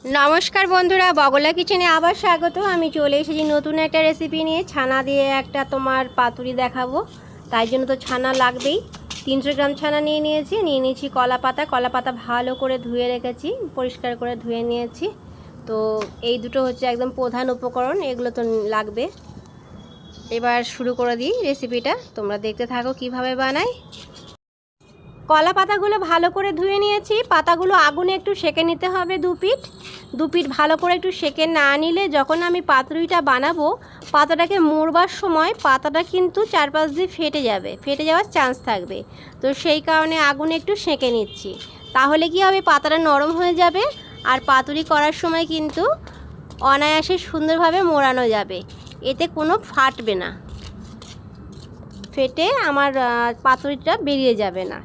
নমস্কার বন্ধুরা, বগলা কিচেনে আবার স্বাগত। আমি চলে এসেছি নতুন একটা রেসিপি নিয়ে। ছানা দিয়ে একটা তোমার পাতুরি দেখাবো। তাই জন্য তো ছানা লাগবেই। 300 গ্রাম ছানা নিয়ে নিয়েছি কলা পাতা ভালো করে ধুয়ে রেখেছি, পরিষ্কার করে ধুয়ে নিয়েছি। তো এই দুটো হচ্ছে একদম প্রধান উপকরণ, এগুলো তো লাগবে। এবার শুরু করে দিই রেসিপিটা, তোমরা দেখতে থাকো কিভাবে বানাই। কলা পাতাগুলো ভালো করে ধুয়ে নিয়েছি। পাতাগুলো আগুনে একটু সেঁকে নিতে হবে, দু পিঠ ভালো করে একটু সেঁকে না নিলে যখন আমি পাতুরিটা বানাবো, পাতাটাকে মোড়বার সময় পাতাটা কিন্তু চারপাশ দিয়ে ফেটে যাওয়ার চান্স থাকবে। তো সেই কারণে আগুনে একটু সেঁকে নিচ্ছি। তাহলে কি হবে, পাতাটা নরম হয়ে যাবে আর পাতুরি করার সময় কিন্তু অনায়াসে সুন্দরভাবে মোড়ানো যাবে, এতে কোনো ফাটবে না, ফেটে আমার পাতুরিটা বেরিয়ে যাবে না।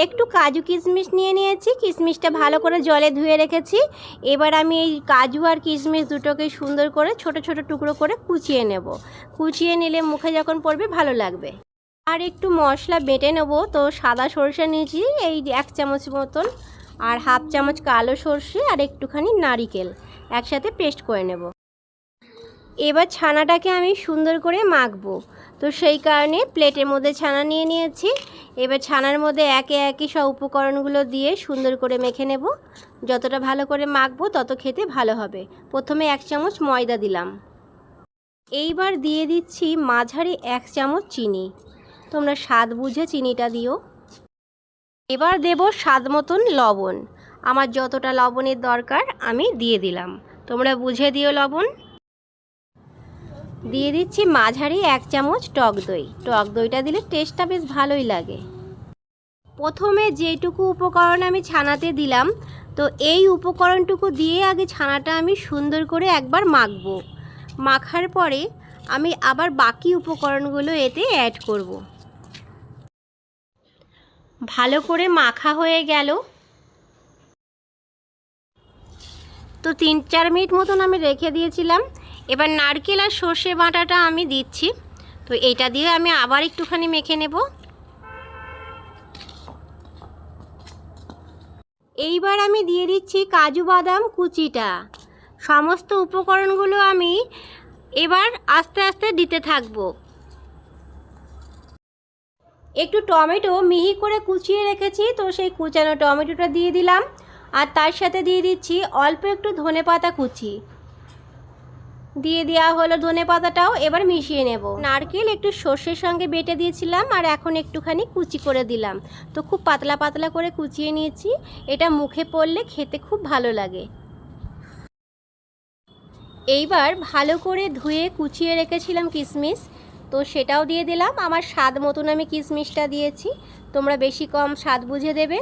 একটু কাজু কিশমিশ নিয়েছি, কিশমিশটা ভালো করে জলে ধুয়ে রেখেছি। এবার আমি এই কাজু আর কিশমিশ দুটোকে সুন্দর করে ছোট ছোট টুকরো করে কুচিয়ে নেব। কুচিয়ে নিলে মুখে যখন পড়বে ভালো লাগবে। আর একটু মশলা বেটে নেব। তো সাদা সরষে নিয়েছি এই 1 চামচ মতন, আর হাফ চামচ কালো সরষে আর একটুখানি নারিকেল একসাথে পেস্ট করে নেব। এবার ছানাটাকে আমি সুন্দর করে মাখবো। তো সেই কারণে প্লেটের মধ্যে ছানা নিয়েছি। এবার ছানার মধ্যে একে একে সব উপকরণগুলো দিয়ে সুন্দর করে মেখে নেব। যতটা ভালো করে মাখবো তত খেতে ভালো হবে। প্রথমে 1 চামচ ময়দা দিলাম। এইবার দিয়ে দিচ্ছি মাঝারি 1 চামচ চিনি, তোমরা স্বাদ বুঝে চিনিটা দিও। এবার দেব স্বাদ মতন লবণ। আমার যতটা লবণের দরকার আমি দিয়ে দিলাম, তোমরা বুঝে দিও লবণ। দিয়ে দিচ্ছি মাঝারি 1 চামচ টক দইটা দিলে টেস্টটা বেশ ভালোই লাগে। প্রথমে যেটুকু উপকরণ আমি ছানাতে দিলাম, তো এই উপকরণটুকু দিয়ে আগে ছানাটা আমি সুন্দর করে একবার মাখবো। মাখার পরে আমি আবার বাকি উপকরণগুলো এতে অ্যাড করব। ভালো করে মাখা হয়ে গেল। তো 3-4 মিনিট মতন আমি রেখে দিয়েছিলাম। এবার নারকেল আর সর্ষে বাটাটা আমি দিচ্ছি। তো এইটা দিয়ে আমি আবার একটুখানি মেখে নেব। এইবার আমি দিয়ে দিচ্ছি কাজু বাদাম কুচিটা। সমস্ত উপকরণগুলো আমি এবার আস্তে আস্তে দিতে থাকবো। একটু টমেটো মিহি করে কুচিয়ে রেখেছি, তো সেই কুচানো টমেটোটা দিয়ে দিলাম। আর তার সাথে দিয়ে দিচ্ছি অল্প একটু ধনেপাতা কুচি, দিয়ে দেওয়া হলো ধনেপাতাটাও। এবার মিশিয়ে নেব। নারকেল একটু সর্ষের সঙ্গে বেটে দিয়েছিলাম, আর এখন একটুখানি কুচি করে দিলাম। তো খুব পাতলা পাতলা করে কুচিয়ে নিয়েছি। এটা মুখে পড়লে খেতে খুব ভালো লাগে। এইবার ভালো করে ধুয়ে কুচিয়ে রেখেছিলাম কিশমিশ, তো সেটাও দিয়ে দিলাম। আমার স্বাদ মতন আমি কিশমিশটা দিয়েছি, তোমরা বেশি কম স্বাদ বুঝে দেবে।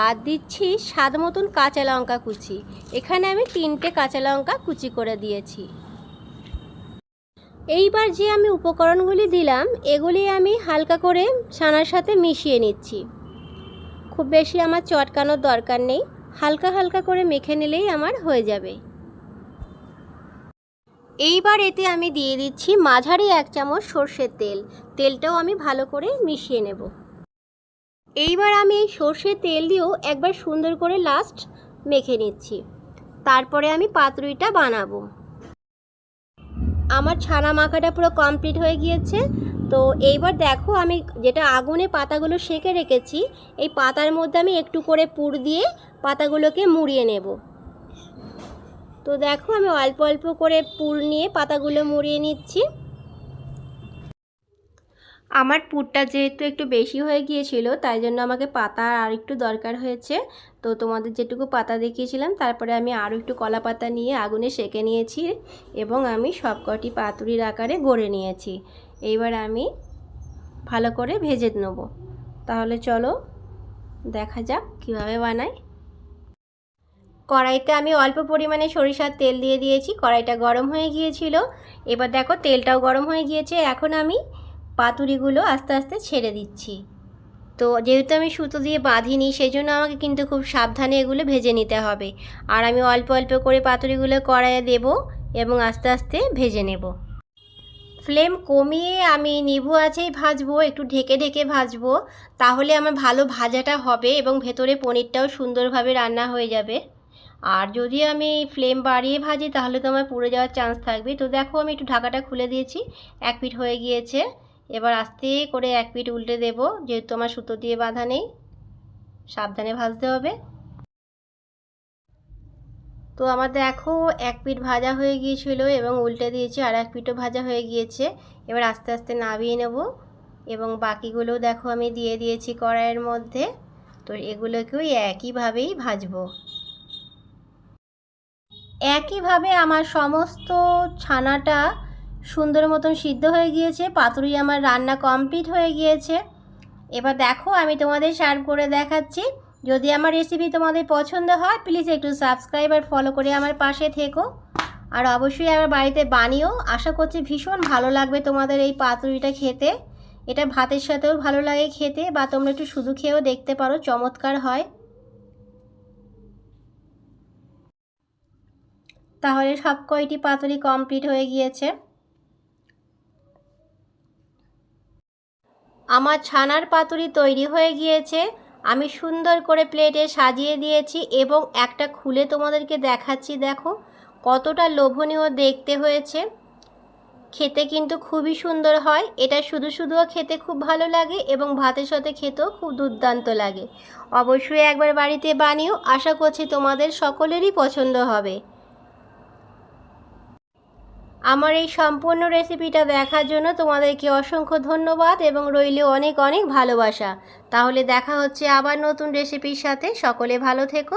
আর দিচ্ছি স্বাদ মতন কাঁচা লঙ্কা কুচি। এখানে আমি 3টে কাঁচা লঙ্কা কুচি করে দিয়েছি। এইবার যে আমি উপকরণগুলি দিলাম, এগুলি আমি হালকা করে ছানার সাথে মিশিয়ে নিচ্ছি। খুব বেশি আমার চটকানোর দরকার নেই, হালকা হালকা করে মেখে নিলেই আমার হয়ে যাবে। এইবার এতে আমি দিয়ে দিচ্ছি মাঝারি 1 চামচ সর্ষের তেল। তেলটাও আমি ভালো করে মিশিয়ে নেব। এইবার আমি এই সর্ষের তেল দিয়েও একবার সুন্দর করে লাস্ট মেখে নিচ্ছি। তারপরে আমি পাতুরিটা বানাবো। আমার ছানা মাখাটা পুরো কমপ্লিট হয়ে গিয়েছে। তো এইবার দেখো, আমি যেটা আগুনে পাতাগুলো সেঁকে রেখেছি, এই পাতার মধ্যে আমি একটু করে পুর দিয়ে পাতাগুলোকে মুড়িয়ে নেব। তো দেখো, আমি অল্প অল্প করে পুর নিয়ে পাতাগুলো মুড়িয়ে নিচ্ছি। আমার পুরটা যেহেতু একটু বেশি হয়ে গিয়েছিল, তাই জন্য আমাকে পাতা আর একটু দরকার হয়েছে। তো তোমাদের যেটুকু পাতা দেখিয়েছিলাম, তারপরে আমি আরও একটু কলা পাতা নিয়ে আগুনে সেঁকে নিয়েছি এবং আমি সবকটি পাতুরির আকারে গড়ে নিয়েছি। এইবার আমি ভালো করে ভেজে নেব। তাহলে চলো দেখা যাক কীভাবে বানাই। কড়াইতে আমি অল্প পরিমাণে সরিষার তেল দিয়ে দিয়েছি। কড়াইটা গরম হয়ে গিয়েছিল। এবার দেখো তেলটাও গরম হয়ে গিয়েছে। এখন আমি পাতুরিগুলো আস্তে আস্তে ছেড়ে দিচ্ছি। তো যেহেতু আমি সুতো দিয়ে বাঁধিনি, সেই জন্য আমাকে কিন্তু খুব সাবধানে এগুলো ভেজে নিতে হবে। আর আমি অল্প অল্প করে পাতুরিগুলো কড়াইয়ে দেব এবং আস্তে আস্তে ভেজে নেব। ফ্লেম কমিয়ে আমি নিভু আঁচেই ভাজবো, একটু ঢেকে ঢেকে ভাজবো। তাহলে আমার ভালো ভাজাটা হবে এবং ভেতরে পনিরটাও সুন্দরভাবে রান্না হয়ে যাবে। আর যদি আমি ফ্লেম বাড়িয়ে ভাজি তাহলে তো আমার পুড়ে যাওয়ার চান্স থাকবে। তো দেখো আমি একটু ঢাকাটা খুলে দিয়েছি, এক পিঠ হয়ে গিয়েছে। এবার আস্তে করে এক পিঠ উল্টে দেব, যেহেতু আমার সুতো দিয়ে বাঁধা নেই, সাবধানে ভাজতে হবে। তো আমার দেখো এক পিঠ ভাজা হয়ে গিয়েছিল এবং উল্টে দিয়েছি, আর এক পিঠও ভাজা হয়ে গিয়েছে। এবার আস্তে আস্তে নামিয়ে নেব এবং বাকিগুলোও দেখো আমি দিয়ে দিয়েছি কড়াইয়ের মধ্যে। তো এগুলোকেও একইভাবেই ভাজবো। একইভাবে আমার সমস্ত ছানাটা সুন্দর মতন সিদ্ধ হয়ে গিয়েছে, পাতুরি আমার রান্না কমপ্লিট হয়ে গিয়েছে। এবার দেখো আমি তোমাদের সার্ভ করে দেখাচ্ছি। যদি আমার রেসিপি তোমাদের পছন্দ হয় প্লিজ একটু সাবস্ক্রাইব আর ফলো করে আমার পাশে থেকো, আর অবশ্যই আমার বাড়িতে বানিও। আশা করছি ভীষণ ভালো লাগবে তোমাদের এই পাতুরিটা খেতে। এটা ভাতের সাথেও ভালো লাগে খেতে, বা তোমরা একটু শুধু খেয়েও দেখতে পারো, চমৎকার হয়। তাহলে সব কয়টি পাতুরি কমপ্লিট হয়ে গিয়েছে। আমার ছানার পাতুরি তৈরি হয়ে গিয়েছে। আমি সুন্দর করে প্লেটে সাজিয়ে দিয়েছি এবং একটা খুলে তোমাদেরকে দেখাচ্ছি। দেখো কতটা লোভনীয় দেখতে হয়েছে, খেতে কিন্তু খুবই সুন্দর হয়। এটা শুধু শুধুও খেতে খুব ভালো লাগে এবং ভাতের সাথে খেতেও খুব দুর্দান্ত লাগে। অবশ্যই একবার বাড়িতে বানিও, আশা করছি তোমাদের সকলেরই পছন্দ হবে। আমার এই সম্পূর্ণ রেসিপিটা দেখার জন্য তোমাদেরকে অসংখ্য ধন্যবাদ এবং রইল অনেক অনেক ভালোবাসা। তাহলে দেখা হচ্ছে আবার নতুন রেসিপির সাথে। সকলে ভালো থেকো।